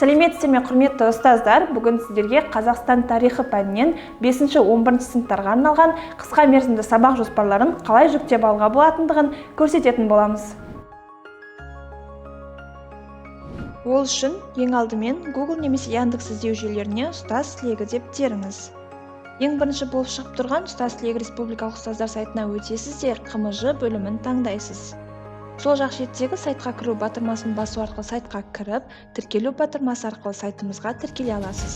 Сәлеметсіздер ме, құрметті ұстаздар, бүгін сіздерге Қазақстан тарихы пәнінен 5-11 сыныптарға арналған қысқа мерзімді сабақ жоспарларын қалай жүктеп алуға болатындығын көрсететін боламыз. Ол үшін ең алдымен Google немесе Яндекс іздеу жүйелеріне ұстаз слегі деп теріңіз. Ең бірінші болып шығып тұрған ұстаз слегі республикалық ұстаздар сайтына өтесіздер, КМЖ бөлімін таңдайсыз. Сол жақ шеттегі сайтқа кіру батырмасын басу арқылы сайтқа кіріп, тіркелу батырмасы арқылы сайтымызға тіркеле аласыз.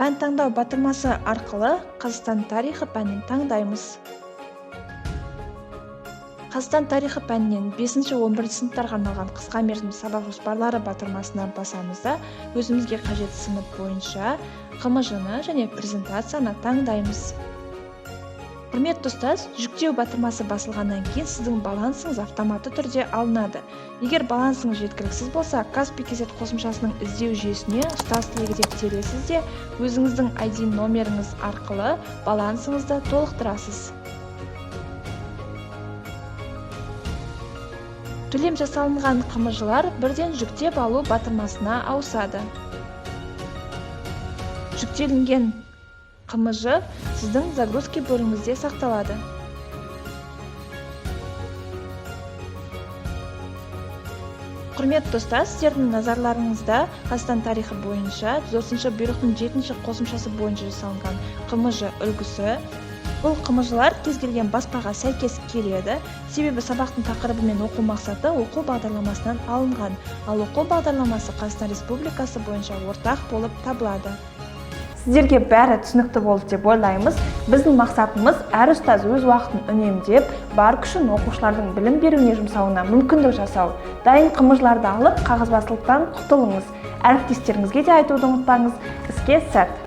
Пән таңдау батырмасы арқылы Қазақстан тарихы пәнін таңдаймыз. Қазақстан тарихы пәнінен 5-11 сыныптарға арналған қысқа мерзімді сабақ жоспарлары батырмасына басамыз да, өзімізге қажет сынып бойынша КМЖ-ны және презентацияны таңдаймыз. Құрметті ұстаз, жүктеу батырмасы басылғаннан кейін сіздің балансыңыз автоматты түрде алынады. Егер балансыңыз жеткіліксіз болса, Казпи.кз қосымшасының іздеу жүйесіне ұстаз слегі деп тересіз де, өзіңіздің ID номеріңіз арқылы балансыңызды толықтырасыз. Төлем жасалынған КМЖ-лар бірден жүктеп алу батырмасына ауысады. Жүктелінген КМЖ сіздің загрузки бөліміңізде сақталады. Құрметті ұстаз, сіздердің назарларыңызда Қазақстан тарихы бойынша 4-ші бұйрықтың 7-ші қосымшасы бойынша жасалынған КМЖ үлгісі. Бұл КМЖ-лар кез келген баспаға сәйкес келеді, себебі сабақтың тақырыбы мен оқу мақсаты оқу бағдарламасынан алынған, ал оқу бағдарламасы Қазақстан Республикасы бойынша ортақ болып табылады. Сіздерге бәрі түсінікті болды деп ойлаймыз. Біздің мақсатымыз әр ұстаз өз уақытын үнемдеп, бар күшін оқушылардың білім беруіне жұмсауына мүмкіндік жасау. Дайын КМЖ-ларды алып, қағазбастылықтан құтылыңыз. Әріптестеріңізге де айтуды ұмытпаңыз. Іске сәт!